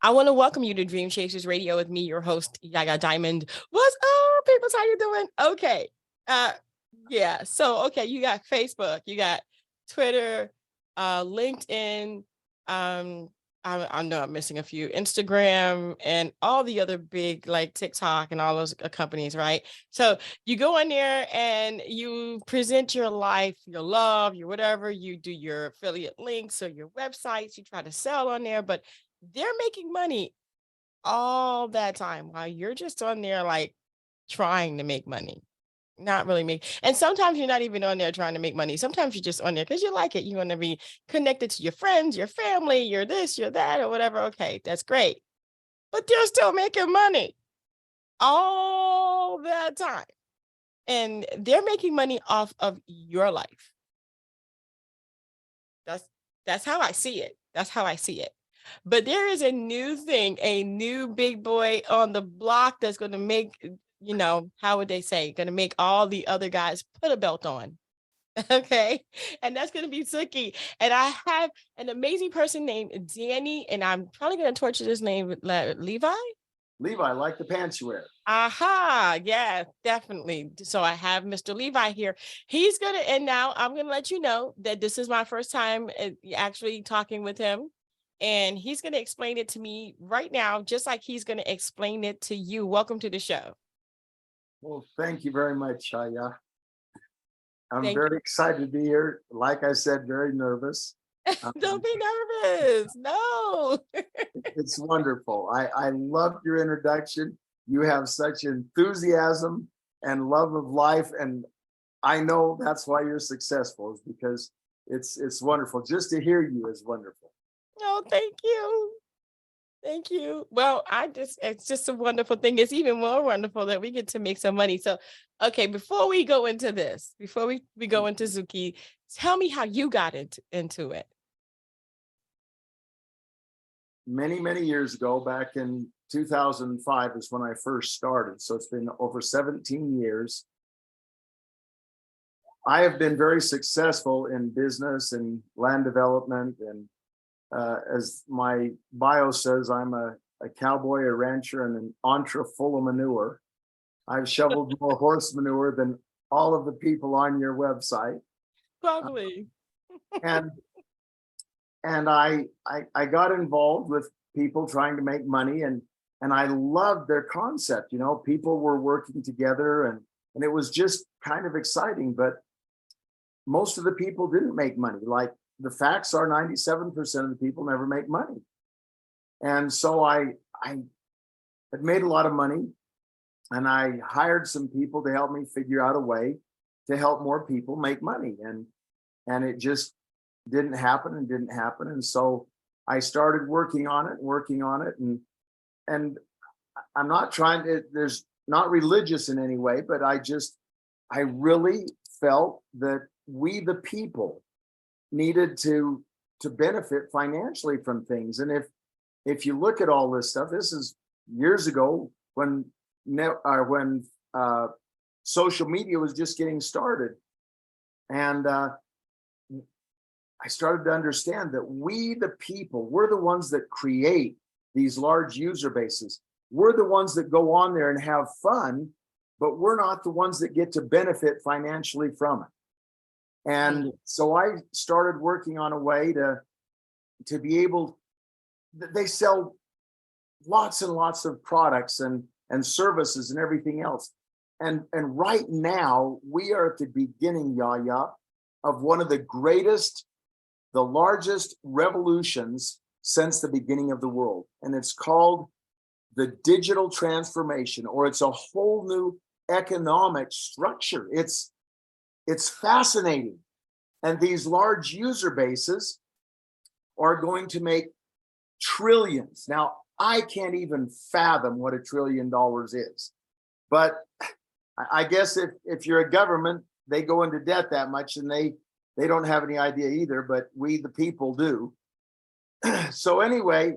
I want to welcome you to Dream Chasers Radio with me, your host, Yaya Diamond. What's up, people? How you doing? Okay. Yeah. So, okay, you got Facebook, you got Twitter, LinkedIn. I know I'm missing a few, Instagram, and all the other big like TikTok and all those companies, right? So you go in there and you present your life, your love, your whatever. You do your affiliate links or your websites. You try to sell on there, but they're making money all that time while you're just on there like trying to make money, not really make. And sometimes you're not even on there trying to make money. Sometimes you're just on there because you like it. You want to be connected to your friends, your family, you're this, you're that, or whatever. Okay, that's great. But they're still making money all that time. And they're making money off of your life. That's how I see it. That's how I see it. But there is a new thing, a new big boy on the block that's going to make, how would they say, going to make all the other guys put a belt on. Okay. And that's going to be Zookie. And I have an amazing person named Danny, and I'm probably going to torture this name, Levi. Levi, like the pants you wear. Aha. Yeah, definitely. So I have Mr. Levi here. He's going to, and now I'm going to let you know that this is my first time actually talking with him. And he's going to explain it to me right now, just like he's going to explain it to you. Welcome to the show. Well, thank you very much, Yaya. I'm very excited to be here. Like I said, very nervous. Don't be nervous. No. It's wonderful. I loved your introduction. You have such enthusiasm and love of life. And I know that's why you're successful, is because it's wonderful. Just to hear you is wonderful. Oh, thank you. Thank you. Well, it's just a wonderful thing. It's even more wonderful that we get to make some money. So, okay, before we go into this, before we go into Zookie, tell me how you got into it. Many, many years ago, back in 2005 is when I first started. So it's been over 17 years. I have been very successful in business and land development, and as my bio says, I'm a cowboy, a rancher, and an entre full of manure. I've shoveled more horse manure than all of the people on your website. Probably. And I got involved with people trying to make money, and I loved their concept. People were working together, and it was just kind of exciting. But most of the people didn't make money. Like, the facts are 97% of the people never make money. And so I had made a lot of money, and I hired some people to help me figure out a way to help more people make money. And it just didn't happen. And so I started working on it. And I'm not trying to, there's not religious in any way, but I really felt that we, the people, needed to benefit financially from things. And if you look at all this stuff, this is years ago when social media was just getting started. And I started to understand that we, the people, we're the ones that create these large user bases. We're the ones that go on there and have fun, but we're not the ones that get to benefit financially from it. And so I started working on a way to be able, they sell lots and lots of products and services and everything else. And right now we are at the beginning, Yaya, of one of the greatest, the largest revolutions since the beginning of the world. And it's called the digital transformation, or it's a whole new economic structure. It's fascinating. And these large user bases are going to make trillions. Now, I can't even fathom what $1 trillion is. But I guess if you're a government, they go into debt that much, and they don't have any idea either, but we, the people, do. So anyway,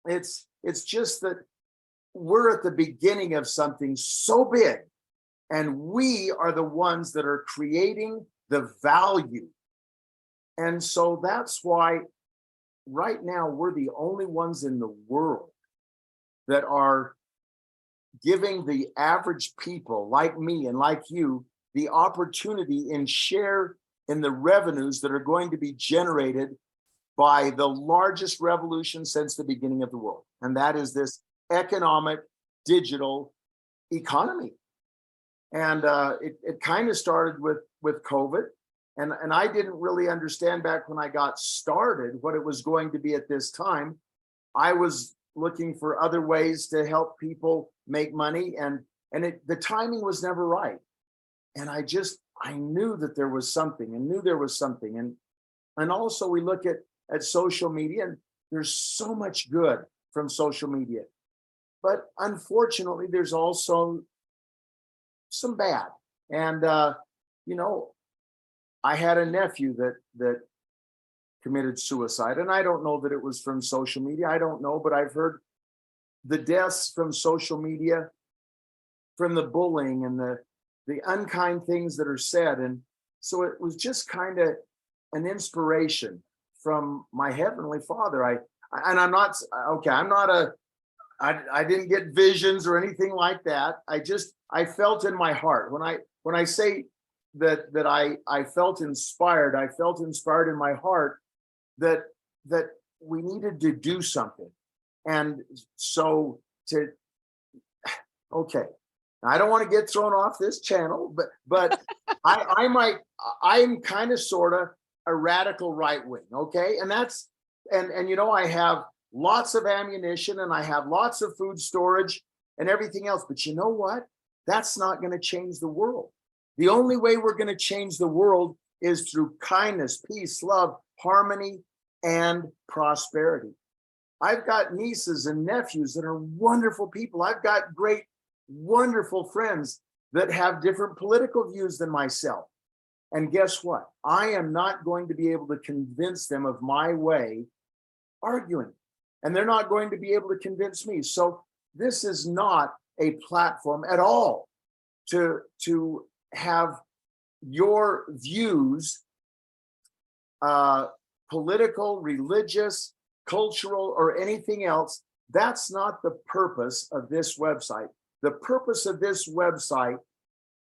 it's just that we're at the beginning of something so big, and we are the ones that are creating the value And so that's why right now we're the only ones in the world that are giving the average people like me and like you the opportunity and share in the revenues that are going to be generated by the largest revolution since the beginning of the world. And that is this economic digital economy. And it kind of started with COVID. And I didn't really understand back when I got started what it was going to be at this time. I was looking for other ways to help people make money, and the timing was never right. And I knew that there was something, and knew there was something. And also we look at social media, and there's so much good from social media. But unfortunately, there's also some bad. And you know, I had a nephew that committed suicide, and I don't know that it was from social media. I don't know, but I've heard the deaths from social media, from the bullying and the unkind things that are said. And so it was just kind of an inspiration from my Heavenly Father. I'm not okay. I didn't get visions or anything like that. I felt in my heart when I say that I felt inspired. I felt inspired in my heart that we needed to do something. And so okay, I don't want to get thrown off this channel, but I'm kind of sort of a radical right wing. Okay. And you know, I have lots of ammunition, and I have lots of food storage and everything else. But you know what? That's not going to change the world. The only way we're going to change the world is through kindness, peace, love, harmony, and prosperity. I've got nieces and nephews that are wonderful people. I've got great, wonderful friends that have different political views than myself. And guess what? I am not going to be able to convince them of my way arguing, and they're not going to be able to convince me. So this is not a platform at all to have your views, political, religious, cultural, or anything else. That's not the purpose of this website. The purpose of this website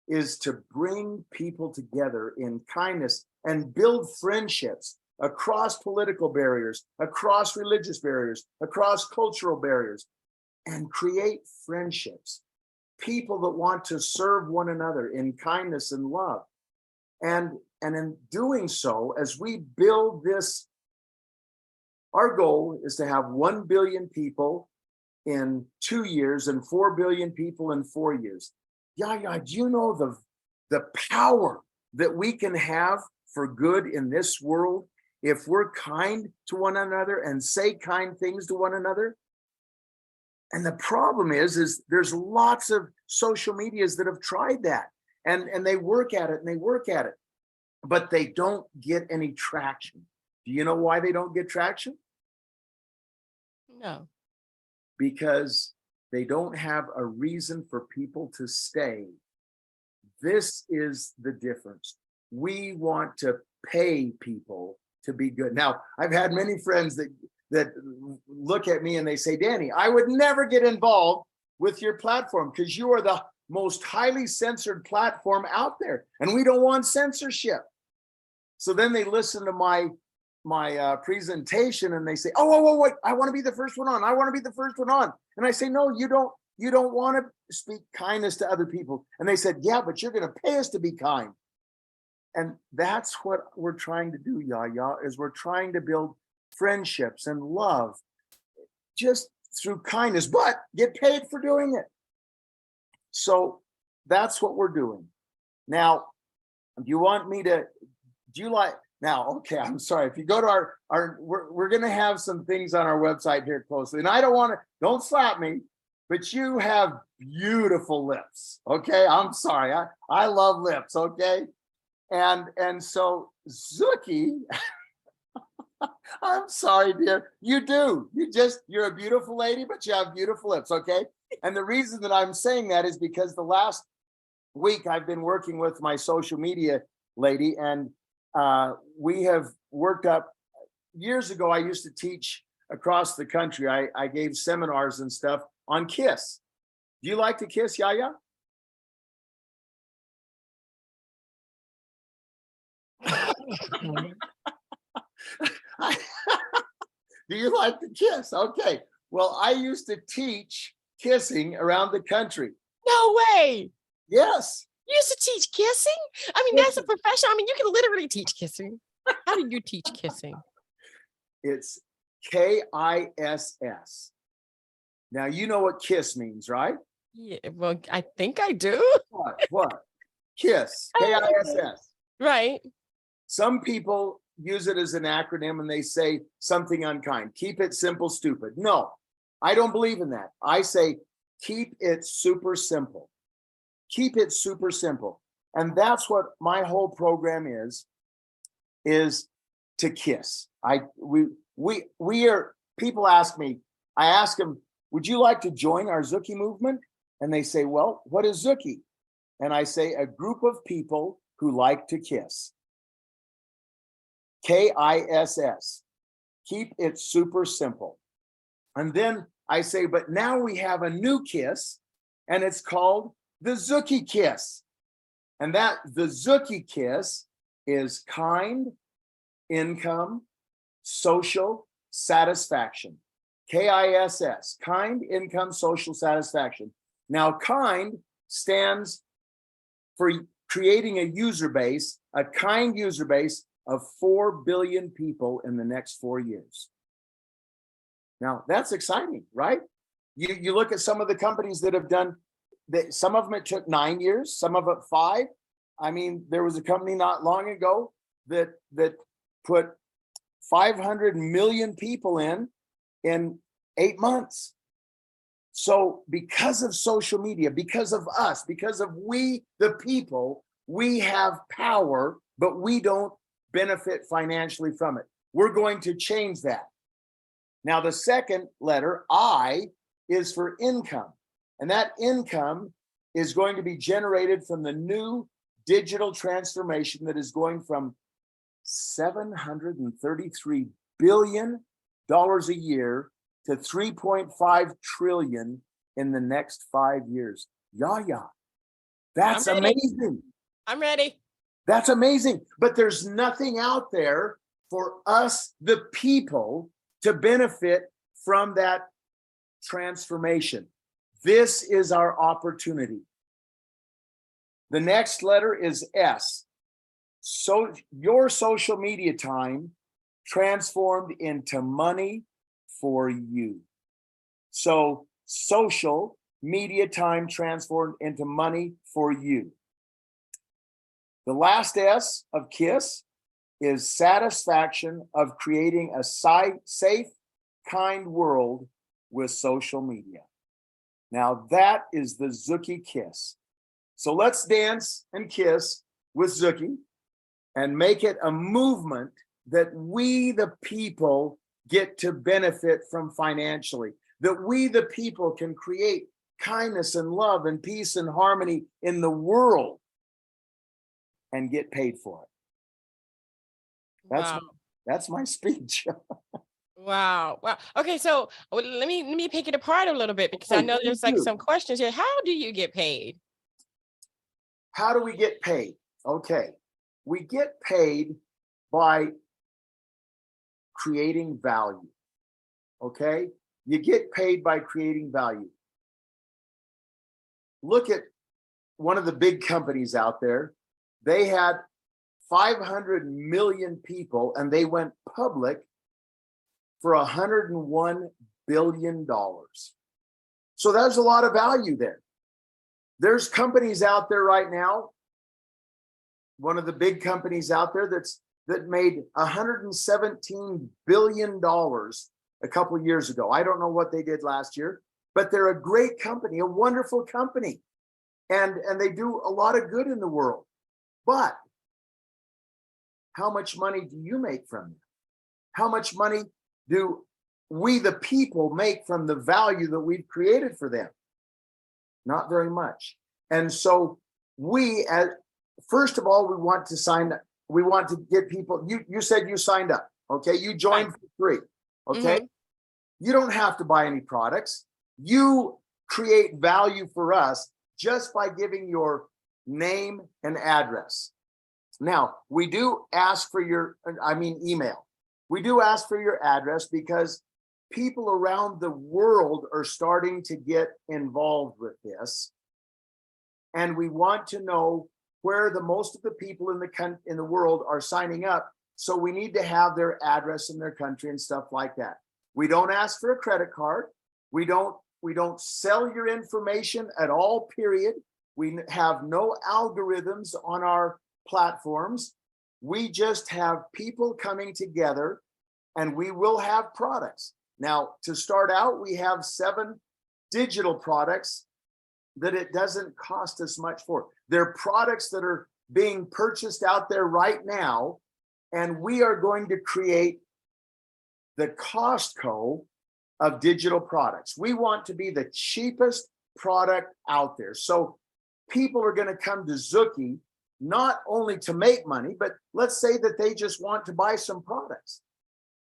is to bring people together in kindness and build friendships across political barriers, across religious barriers, across cultural barriers, and create friendships. People that want to serve one another in kindness and love. And in doing so, as we build this, our goal is to have 1 billion people in 2 years and 4 billion people in 4 years. Yaya, do you know the power that we can have for good in this world if we're kind to one another and say kind things to one another? And the problem is there's lots of social medias that have tried that, and they work at it and they work at it, but they don't get any traction. Do you know why they don't get traction? No. Because they don't have a reason for people to stay. This is the difference. We want to pay people to be good. Now, I've had many friends that look at me and they say, Danny, I would never get involved with your platform because you are the most highly censored platform out there, and we don't want censorship. So then they listen to my presentation and they say, oh, wait, I want to be the first one on. I want to be the first one on. And I say, no, you don't want to speak kindness to other people. And they said, yeah, but you're going to pay us to be kind. And that's what we're trying to do, Yaya, is we're trying to build friendships and love just through kindness, but get paid for doing it. So that's what we're doing. Now, do you want me to, now, okay, I'm sorry. If you go to we're going to have some things on our website here closely. And I don't slap me, but you have beautiful lips. Okay. I'm sorry. I love lips. Okay. And so Zookie, I'm sorry, dear. You do. You're a beautiful lady, but you have beautiful lips. Okay. And the reason that I'm saying that is because the last week I've been working with my social media lady, and We have worked up. Years ago, I used to teach across the country. I gave seminars and stuff on kiss. Do you like to kiss, Yaya? Do you like to kiss? Okay. Well, I used to teach kissing around the country. No way. Yes. You used to teach kissing? I mean, that's a profession. I mean, you can literally teach kissing. How do you teach kissing? It's KISS. Now, you know what KISS means, right? Yeah, well, I think I do. What? KISS, KISS. Right. Some people use it as an acronym and they say something unkind. Keep it simple, stupid. No, I don't believe in that. I say keep it super simple. Keep it super simple. And that's what my whole program is to kiss. We are, people ask me, I ask them, would you like to join our Zookie movement? And they say, well, what is Zookie? And I say, a group of people who like to kiss. KISS. Keep it super simple. And then I say, but now we have a new kiss, and it's called the Zookie Kiss. And that the Zookie Kiss is kind, income, social satisfaction. KISS, kind, income, social satisfaction. Now, kind stands for creating a user base, a kind user base of 4 billion people in the next 4 years. Now, that's exciting, right? You look at some of the companies that have done that, some of them it took 9 years, some of it 5. I mean, there was a company not long ago that put 500 million people in 8 months. So because of social media, because of us, because of we, the people, we have power, but we don't benefit financially from it. We're going to change that. Now, the second letter, I, is for income. And that income is going to be generated from the new digital transformation that is going from $733 billion a year to 3.5 trillion in the next 5 years. Yaya, that's amazing. I'm ready. That's amazing. But there's nothing out there for us, the people, to benefit from that transformation. This is our opportunity. The next letter is S. So your social media time transformed into money for you. So social media time transformed into money for you. The last S of KISS is satisfaction of creating a safe, kind world with social media. Now that is the Zookie Kiss. So let's dance and kiss with Zookie and make it a movement that we, the people, get to benefit from financially, that we, the people, can create kindness and love and peace and harmony in the world and get paid for it. That's my speech. Wow. Okay, so let me pick it apart a little bit, because I know there's like some questions here. How do you get paid? How do we get paid? Okay, we get paid by creating value. Okay, you get paid by creating value. Look at one of the big companies out there. They had 500 million people and they went public for $101 billion. So there's a lot of value there. There's companies out there right now. One of the big companies out there that made $117 billion a couple of years ago. I don't know what they did last year, but they're a great company, a wonderful company. And they do a lot of good in the world. But how much money do you make from them? How much money do we, the people, make from the value that we've created for them? Not very much. And so we, first of all, we we want to get people, you said you signed up, okay? You joined Right. for free, okay? Mhm. You don't have to buy any products. You create value for us just by giving your name and address. Now, we do ask for your, email. We do ask for your address because people around the world are starting to get involved with this. And we want to know where the most of the people in the world are signing up. So we need to have their address in their country and stuff like that. We don't ask for a credit card. We don't sell your information at all, period. We have no algorithms on our platforms. We just have people coming together, and we will have products. Now, to start out, we have 7 digital products that it doesn't cost us much for. They're products that are being purchased out there right now, and we are going to create the Costco of digital products. We want to be the cheapest product out there. So people are going to come to Zookie not only to make money, but let's say that they just want to buy some products.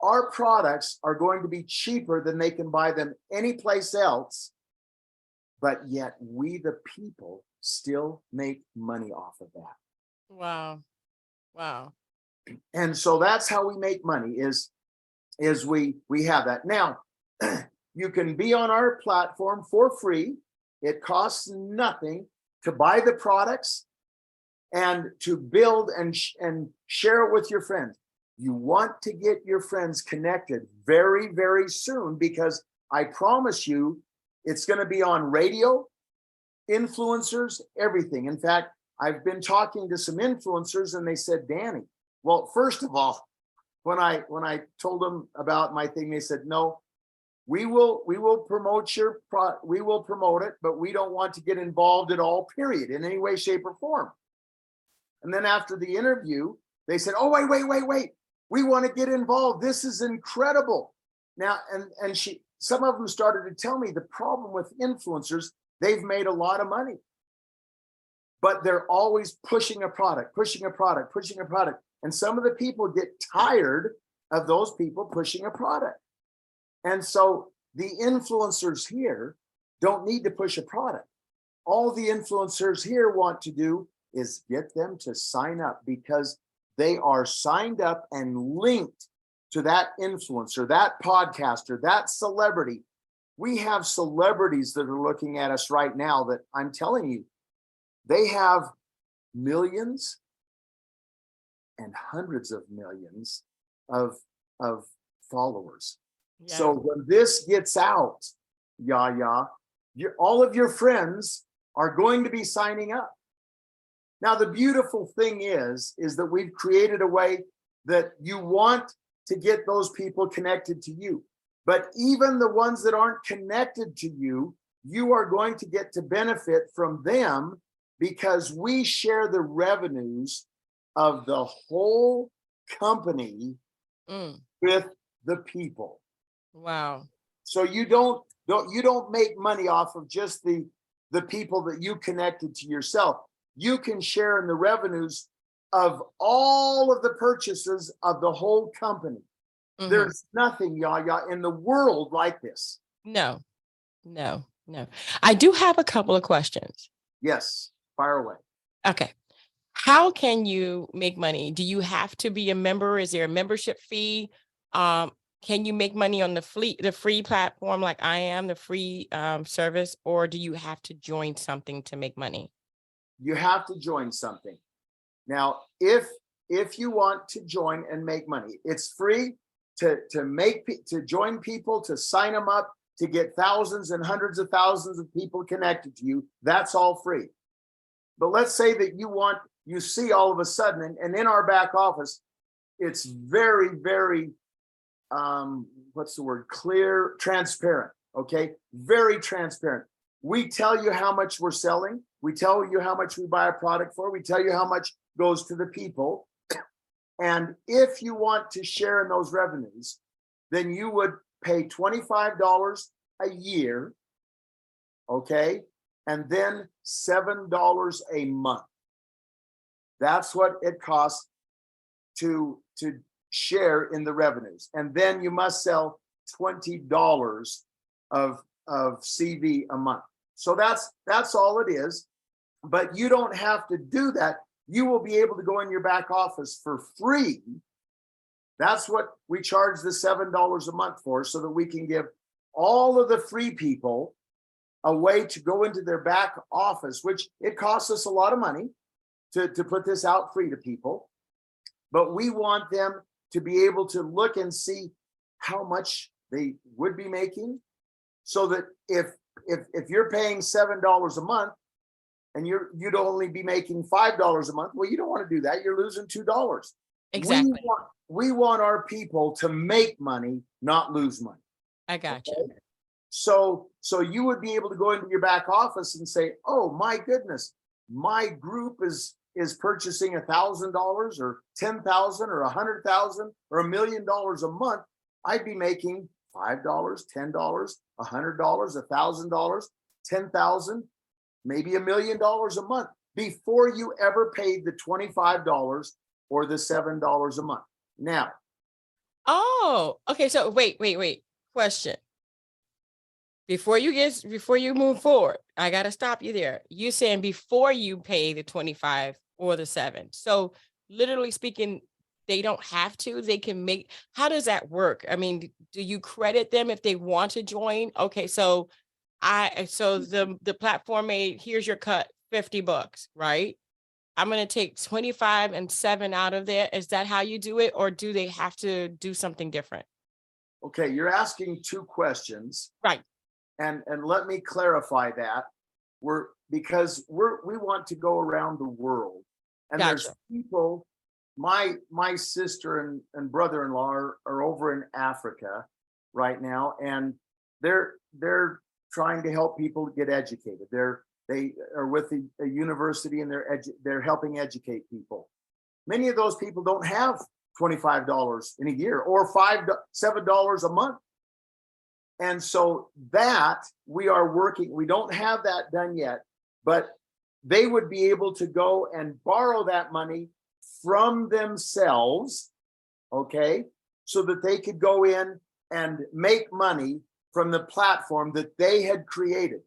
Our products are going to be cheaper than they can buy them anyplace else, but yet we, the people, still make money off of that. Wow. Wow. And so that's how we make money is we have that. Now, you can be on our platform for free. It costs nothing to buy the products and to build and share it with your friends. You want to get your friends connected very, very soon, because I promise you, it's going to be on radio, influencers, everything. In fact, I've been talking to some influencers and they said, Danny, well, first of all, when I told them about my thing, they said, no, we will promote we will promote it, but we don't want to get involved at all, period, in any way, shape, or form. And then after the interview, they said, oh, wait. We want to get involved. This is incredible. Now, and some of them started to tell me the problem with influencers, they've made a lot of money, but they're always pushing a product. And some of the people get tired of those people pushing a product. And so the influencers here don't need to push a product. All the influencers here want to do is get them to sign up, because they are signed up and linked to that influencer, that podcaster, that celebrity. We have celebrities that are looking at us right now that I'm telling you, they have millions and hundreds of millions of followers. Yeah. So when this gets out, Yaya, all of your friends are going to be signing up. Now, the beautiful thing is that we've created a way that you want to get those people connected to you. But even the ones that aren't connected to you, you are going to get to benefit from them, because we share the revenues of the whole company with the people. Wow. So you don't make money off of just the people that you connected to yourself. You can share in the revenues of all of the purchases of the whole company. There's nothing, Yaya, in the world like this. No. I do have a couple of questions. Yes, fire away. Okay. How can you make money? Do you have to be a member? Is there a membership fee? Can you make money on the free platform like I am, the free service, or do you have to join something to make money? You have to join something. Now, if you want to join and make money, it's free to join people, to sign them up, to get thousands and hundreds of thousands of people connected to you. That's all free. But let's say that you see all of a sudden, and in our back office, it's very, very, what's the word? Clear, transparent. Okay. Very transparent. We tell you how much we're selling. We tell you how much we buy a product for. We tell you how much goes to the people. And if you want to share in those revenues, then you would pay $25 a year. Okay. And then $7 a month. That's what it costs to share in the revenues. And then you must sell $20 of CV a month. So that's all it is. But you don't have to do that. You will be able to go in your back office for free. That's what we charge the $7 a month for, so that we can give all of the free people a way to go into their back office, which it costs us a lot of money to put this out free to people. But we want them to be able to look and see how much they would be making, so that if you're paying $7 a month and you'd only be making $5 a month, well, you don't want to do that. You're losing $2. Exactly. We want our people to make money, not lose money. I got you. Okay? So you would be able to go into your back office and say, oh my goodness, my group is purchasing $1,000 or $10,000 or $100,000 or $1 million a month. I'd be making $5, $10, $100, $1,000, $10,000, maybe $1 million a month before you ever paid the $25 or the $7 a month. Now. Oh, okay. So wait. Question. Before you move forward, I got to stop you there. You saying before you pay the 25 or the 7. So literally speaking, they don't have to, they can make, how does that work? I mean, do you credit them if they want to join? Okay. So the platform made, here's your cut, $50, right? I'm going to take 25 and 7 out of there. Is that how you do it? Or do they have to do something different? Okay. You're asking two questions. Right. And let me clarify that. We want to go around the world, and Gotcha. There's people. My sister and brother-in-law are over in Africa right now, and they're trying to help people get educated. They are with a university, and they're helping educate people. Many of those people don't have $25 in a year or $7 a month. And so that we are working, we don't have that done yet, but they would be able to go and borrow that money from themselves, okay, so that they could go in and make money from the platform that they had created.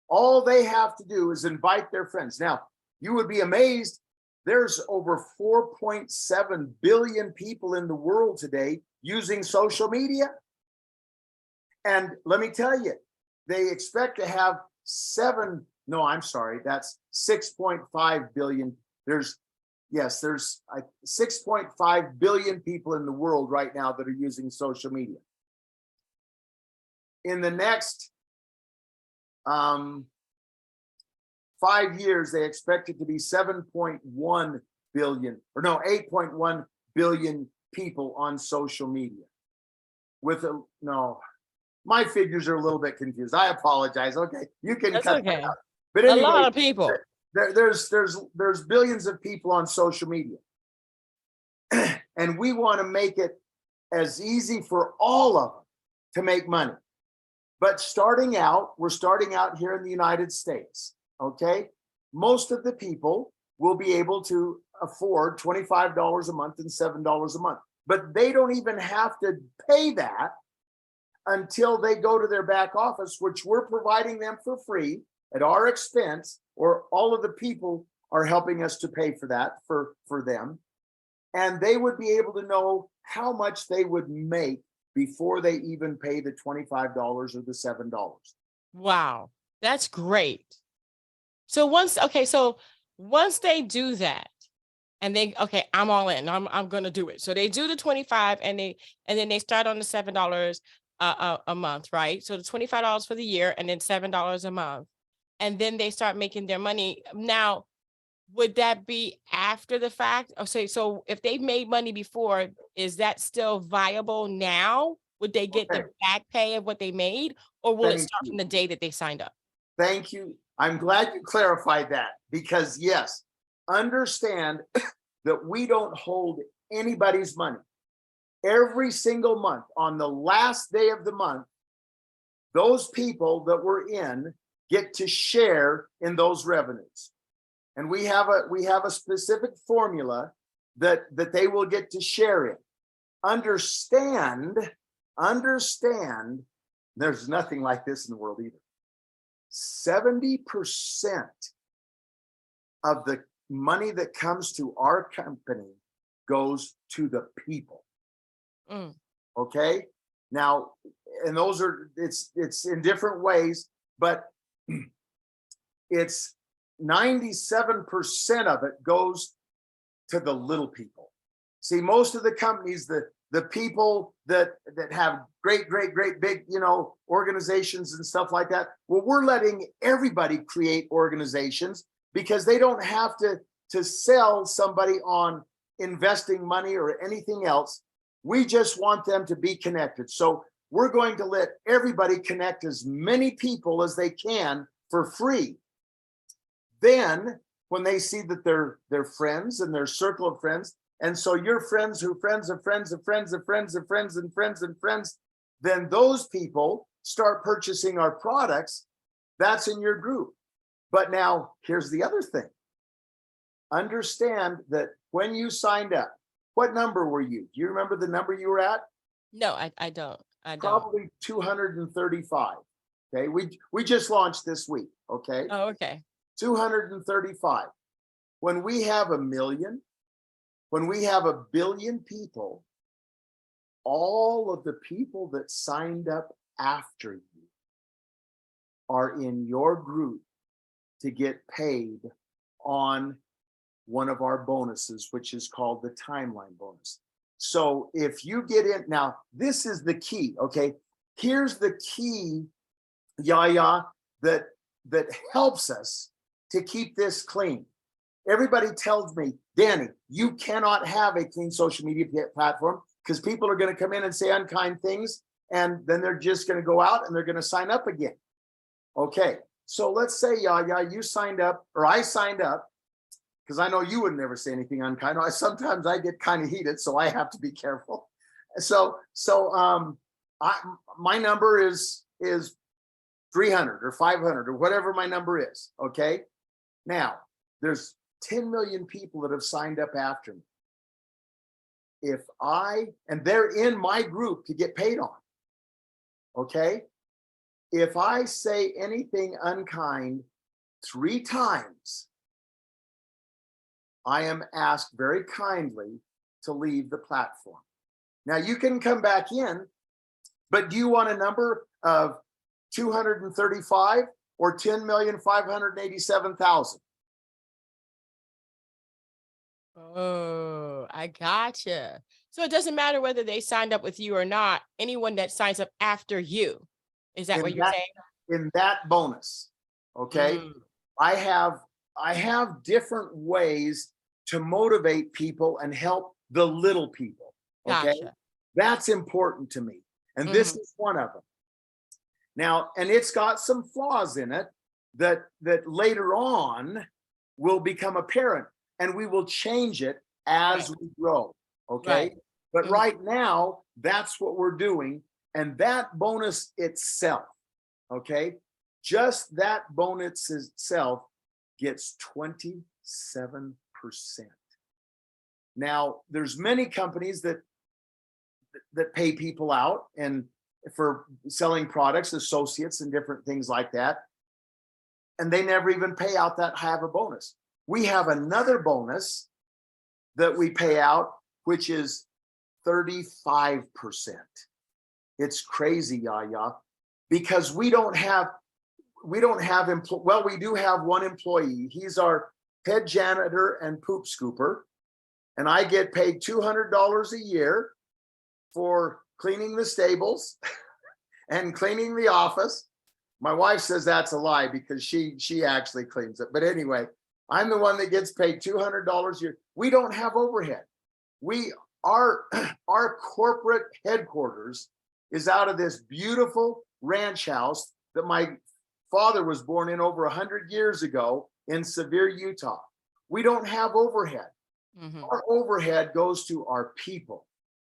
All they have to do is invite their friends. Now, you would be amazed, there's over 4.7 billion people in the world today using social media. And let me tell you, they expect to have that's 6.5 billion. There's 6.5 billion people in the world right now that are using social media. In the next 5 years, they expect it to be 7.1 billion, 8.1 billion people on social media. My figures are a little bit confused. I apologize. Okay, you can That's cut okay. that out. But anyway, a lot of people. There's billions of people on social media, and we want to make it as easy for all of them to make money. But we're starting out here in the United States. Okay, most of the people will be able to afford $25 a month and $7 a month, but they don't even have to pay that until they go to their back office, which we're providing them for free at our expense, or all of the people are helping us to pay for that for them. And they would be able to know how much they would make before they even pay the $25 or the $7. Wow, that's great. So once they do that, and I'm all in, I'm going to do it. So they do the 25 and then they start on the $7 a month, right? So the $25 for the year and then $7 a month. And then they start making their money. Now, would that be after the fact? Okay, so if they made money before, is that still viable now? Would they get the back pay of what they made, or will it start from the day that they signed up? Thank you. I'm glad you clarified that, because yes, understand that we don't hold anybody's money. Every single month, on the last day of the month, those people that were in get to share in those revenues. And we have a specific formula that they will get to share in. Understand, there's nothing like this in the world either. 70% of the money that comes to our company goes to the people. Okay. Now, and those are, it's in different ways, but it's 97% of it goes to the little people. See, most of the companies, the people that have great big, organizations and stuff like that. Well, we're letting everybody create organizations because they don't have to sell somebody on investing money or anything else. We just want them to be connected. So we're going to let everybody connect as many people as they can for free. Then when they see that they're friends and their circle of friends, and so your friends who friends of friends of friends of friends of friends and friends and friends, then those people start purchasing our products. That's in your group. But now here's the other thing. Understand that when you signed up, what number were you? Do you remember the number you were at? No, I don't. Probably 235. Okay. We just launched this week. Okay. Oh, okay. 235. When we have 1 million, when we have 1 billion people, all of the people that signed up after you are in your group to get paid on one of our bonuses, which is called the timeline bonus. So if you get in, now this is the key, okay? Here's the key, Yaya, that helps us to keep this clean. Everybody tells me, Danny, you cannot have a clean social media platform because people are going to come in and say unkind things, and then they're just going to go out and they're going to sign up again. Okay, so let's say, Yaya, you signed up, or I signed up, because I know you would never say anything unkind. Sometimes I get kind of heated, so I have to be careful. So my number is 300 or 500 or whatever my number is. Okay. Now there's 10 million people that have signed up after me. And they're in my group to get paid on. Okay. If I say anything unkind 3 times, I am asked very kindly to leave the platform. Now you can come back in, but do you want a number of 235 or 10,587,000? Oh, I gotcha. So it doesn't matter whether they signed up with you or not. Anyone that signs up after you, is that what you're saying? In that bonus, okay. I have different ways to motivate people and help the little people. Okay. Gotcha. That's important to me. And this is one of them. Now, and it's got some flaws in it that later on will become apparent, and we will change it as we grow. Okay. Right. But right now, that's what we're doing. And that bonus itself, okay, just that bonus itself gets 27%. Now, there's many companies that pay people out and for selling products, associates and different things like that. And they never even pay out that high of a bonus. We have another bonus that we pay out, which is 35%. It's crazy, Yaya, because we do have we do have one employee. He's our head janitor and poop scooper. And I get paid $200 a year for cleaning the stables and cleaning the office. My wife says that's a lie because she actually cleans it. But anyway, I'm the one that gets paid $200 a year. We don't have overhead. Our corporate headquarters is out of this beautiful ranch house that my father was born in over 100 years ago in Sevier, Utah. We don't have overhead. Our overhead goes to our people.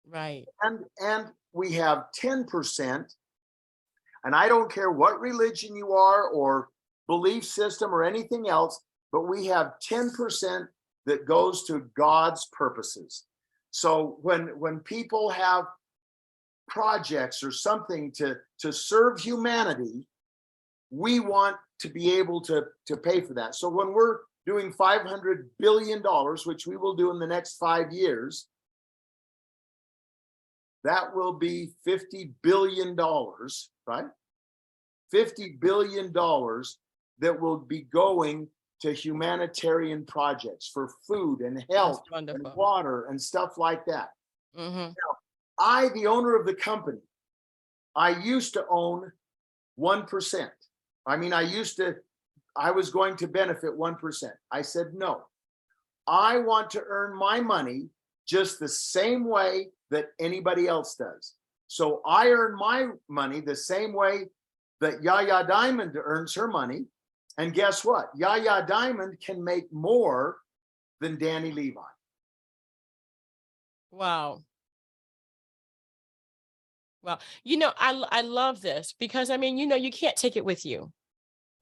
Right. And we have 10%. And I don't care what religion you are or belief system or anything else, but we have 10% that goes to God's purposes. So when people have projects or something to serve humanity, we want to be able to pay for that. So when we're doing $500 billion, which we will do in the next 5 years, that will be $50 billion, right? $50 billion that will be going to humanitarian projects for food and health and water and stuff like that. Now, I, the owner of the company, I used to own 1%. I mean, I was going to benefit 1%. I said, no, I want to earn my money just the same way that anybody else does. So I earn my money the same way that Yaya Diamond earns her money. And guess what? Yaya Diamond can make more than Danny Levi. Wow. Well, you know, I love this because, I mean, you know, you can't take it with you.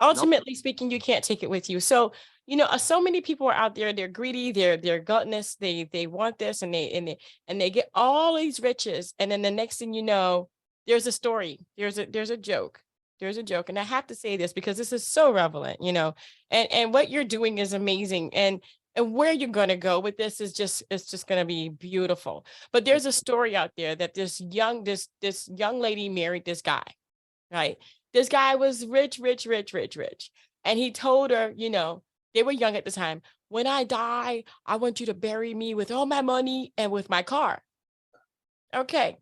Ultimately speaking, you can't take it with you. So, you know, so many people are out there, they're greedy, they're gluttonous, they want this and they get all these riches. And then the next thing you know, there's a story, there's a joke. There's a joke. And I have to say this because this is so relevant, you know, and what you're doing is amazing. And where you're going to go with this is it's just going to be beautiful. But there's a story out there that this young lady married this guy, right? This guy was rich. And he told her, you know, they were young at the time, when I die, I want you to bury me with all my money and with my car. Okay,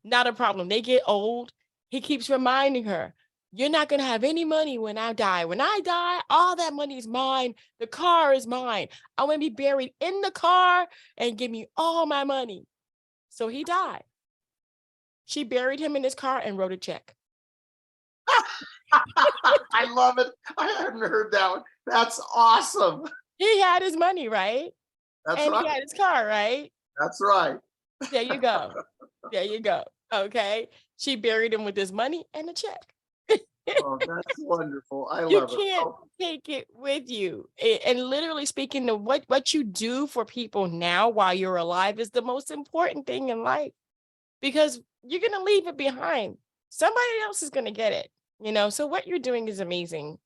not a problem. They get old. He keeps reminding her, you're not going to have any money when I die. When I die, all that money is mine. The car is mine. I want to be buried in the car and give me all my money. So he died. She buried him in his car and wrote a check. I love it. I hadn't heard that one. That's awesome. He had his money, right? That's and right. He had his car, right? That's right. There you go. There you go. Okay. She buried him with his money and a check. Oh, that's wonderful. I You love it. can't Oh, take it with you. And literally speaking, to what you do for people now while you're alive is the most important thing in life, because you're going to leave it behind. Somebody else is going to get it, you know? So what you're doing is amazing.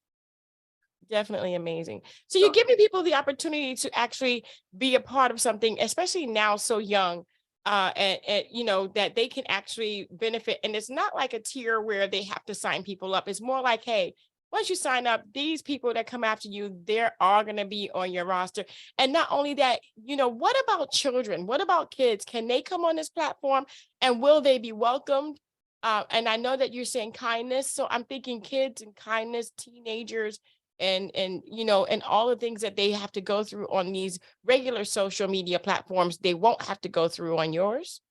Definitely amazing. So you're giving people the opportunity to actually be a part of something, especially now so young, and you know, that they can actually benefit. And it's not like a tier where they have to sign people up. It's more like, hey, once you sign up, these people that come after you, they're all going to be on your roster. And not only that, you know, what about children? What about kids? Can they come on this platform and will they be welcomed? And I know that you're saying kindness. So I'm thinking kids and kindness, teenagers, and you know, and all the things that they have to go through on these regular social media platforms, they won't have to go through on yours.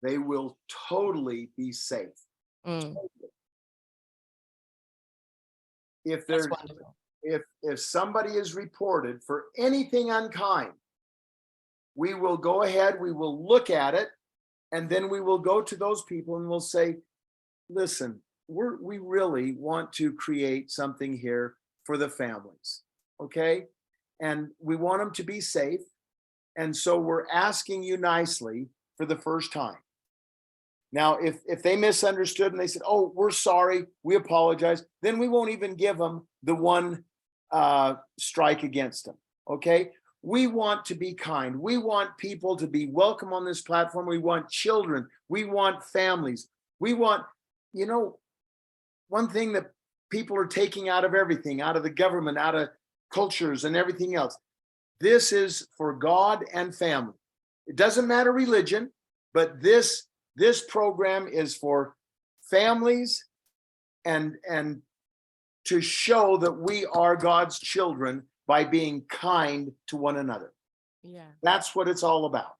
they will totally be safe. Mm, If that's there's wonderful. if somebody is reported for anything unkind, we will go ahead, we will look at it, and then we will go to those people and we'll say, listen, we really want to create something here for the families, okay? And we want them to be safe. And so we're asking you nicely for the first time. Now, if they misunderstood and they said, oh, we're sorry, we apologize, then we won't even give them the one strike against them, okay? We want to be kind. We want people to be welcome on this platform. We want children. We want families. We want, you know, one thing that people are taking out of everything, out of the government, out of cultures and everything else. This is for God and family. It doesn't matter religion, but this program is for families and to show that we are God's children by being kind to one another. Yeah. That's what it's all about.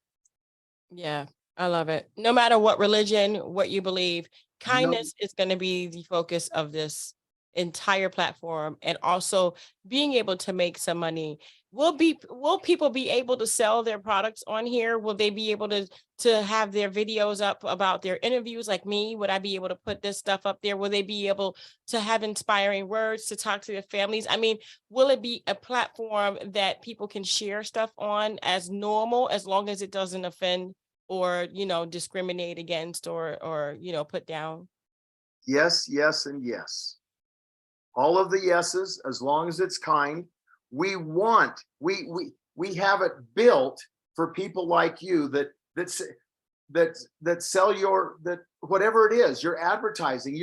Yeah. I love it. No matter what religion, what you believe, No, kindness is going to be the focus of this entire platform and also being able to make some money. Will people be able to sell their products on here? Will they be able to have their videos up about their interviews like me? Would I be able to put this stuff up there? Will they be able to have inspiring words to talk to their families? I mean, will it be a platform that people can share stuff on as normal, as long as it doesn't offend or, discriminate against or, put down? Yes, yes, and yes. All of the yeses, as long as it's kind. We have it built for people like you that sell that whatever it is, you're advertising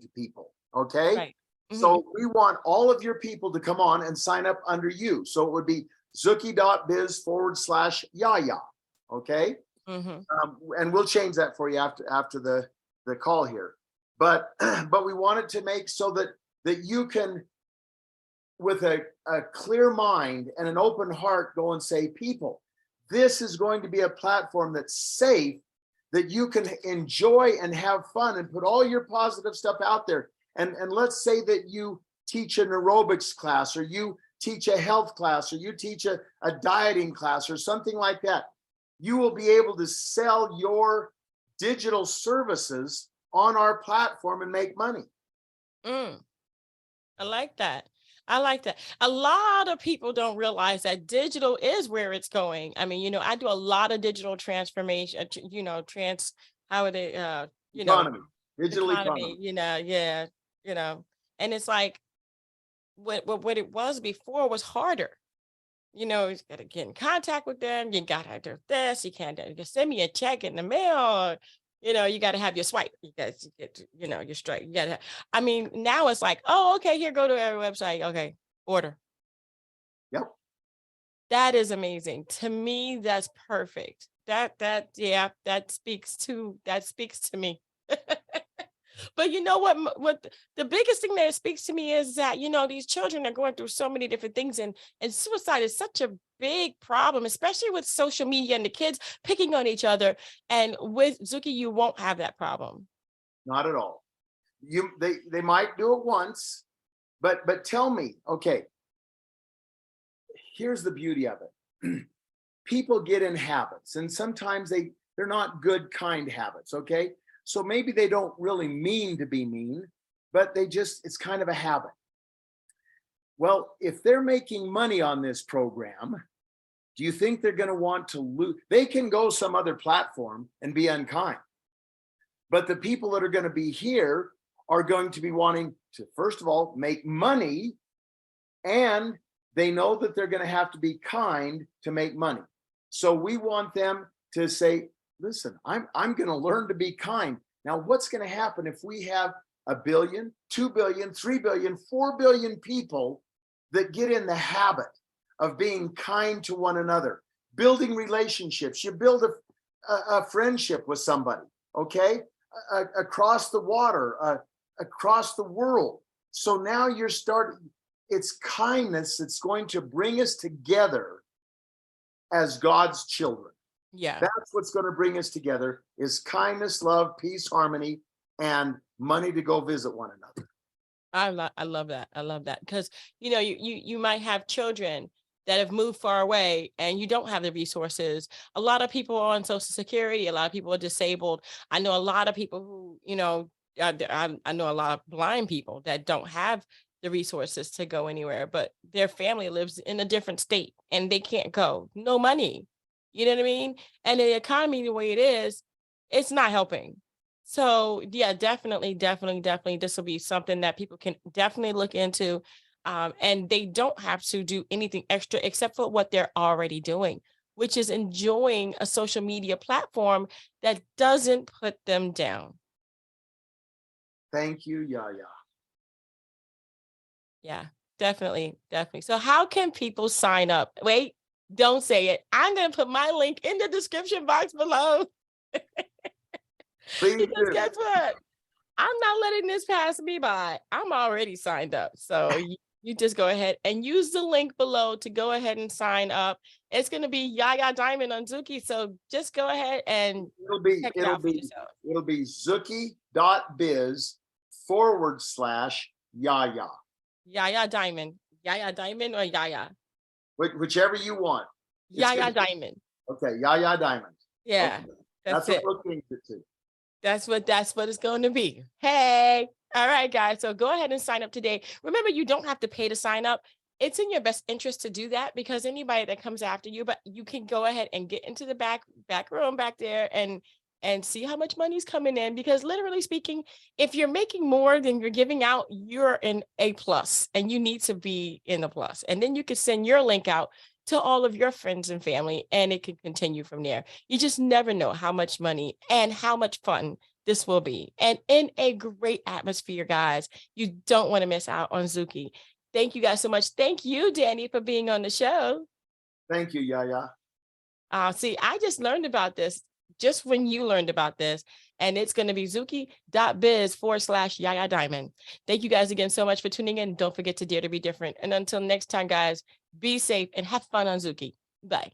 to people. Okay. Right. So we want all of your people to come on and sign up under you. So it would be Zookie.Biz/Yaya. Okay. And we'll change that for you after the call here. But we wanted to make so that you can, with a clear mind and an open heart, go and say, people, this is going to be a platform that's safe, that you can enjoy and have fun and put all your positive stuff out there. And let's say that you teach an aerobics class, or you teach a health class, or you teach a dieting class or something like that. You will be able to sell your digital services on our platform and make money. I like that. I like that. A lot of people don't realize that digital is where it's going. I mean, I do a lot of digital transformation, how are they, Economy, digital economy. Yeah, and it's like what it was before was harder. You got to get in contact with them. You got to do this. You can't send me a check in the mail. You got to have your swipe. You got to get, your straight. You got to. I mean, now it's like, oh, okay, here, go to our website. Okay, order. Yep. That is amazing. To me, that's perfect. That speaks to me. But you know what the biggest thing that speaks to me is that, these children are going through so many different things, and suicide is such a big problem, especially with social media and the kids picking on each other. And with Zookie, you won't have that problem. Not at all. They might do it once, but tell me, okay, here's the beauty of it. People get in habits, and sometimes they're not good, kind habits. Okay. So maybe they don't really mean to be mean, but it's kind of a habit. Well, if they're making money on this program, do you think they're going to want to lose? They can go some other platform and be unkind, but the people that are going to be here are going to be wanting to, first of all, make money, and they know that they're going to have to be kind to make money. So we want them to say, listen, I'm going to learn to be kind. Now, what's going to happen if we have 1 billion, 2 billion, 3 billion, 4 billion people that get in the habit of being kind to one another, building relationships? You build a friendship with somebody, okay, across the water, across the world. So now you're starting, it's kindness that's going to bring us together as God's children. Yeah. That's what's going to bring us together, is kindness, love, peace, harmony, and money to go visit one another. I love that. I love that. Because, you might have children that have moved far away and you don't have the resources. A lot of people are on Social Security. A lot of people are disabled. I know a lot of people who, I know a lot of blind people that don't have the resources to go anywhere, but their family lives in a different state and they can't go. No money. You know what I mean? And the economy, the way it is, it's not helping. So yeah, definitely, this will be something that people can definitely look into. And they don't have to do anything extra except for what they're already doing, which is enjoying a social media platform that doesn't put them down. Thank you, Yaya. Yeah, definitely. So how can people sign up? Wait, don't say it. I'm going to put my link in the description box below. Please Because do. guess what? I'm not letting this pass me by. I'm already signed up. So you just go ahead and use the link below to go ahead and sign up. It's going to be Yaya Diamond on Zookie. So just go ahead and check it out for yourself. It'll be Zookie.Biz/Yaya. Yaya. Yaya Diamond. Yaya Diamond or Yaya? Whichever you want. Yaya Diamond. Okay, Yaya Diamond. Yeah, Okay. that's what it. we'll change it to. That's what it's going to be. Hey, all right, guys. So go ahead and sign up today. Remember, you don't have to pay to sign up. It's in your best interest to do that because anybody that comes after you, but you can go ahead and get into the back room back there and see how much money's coming in. Because literally speaking, if you're making more than you're giving out, you're in A plus and you need to be in the plus. And then you can send your link out to all of your friends and family, and it can continue from there. You just never know how much money and how much fun this will be. And in a great atmosphere, guys. You don't want to miss out on Zookie. Thank you guys so much. Thank you, Danny, for being on the show. Thank you, Yaya. See, I just learned about this just when you learned about this, and it's going to be Zookie.Biz/Yaya Diamond. Thank you guys again so much for tuning in. Don't forget to dare to be different. And until next time, guys, be safe and have fun on Zookie. Bye.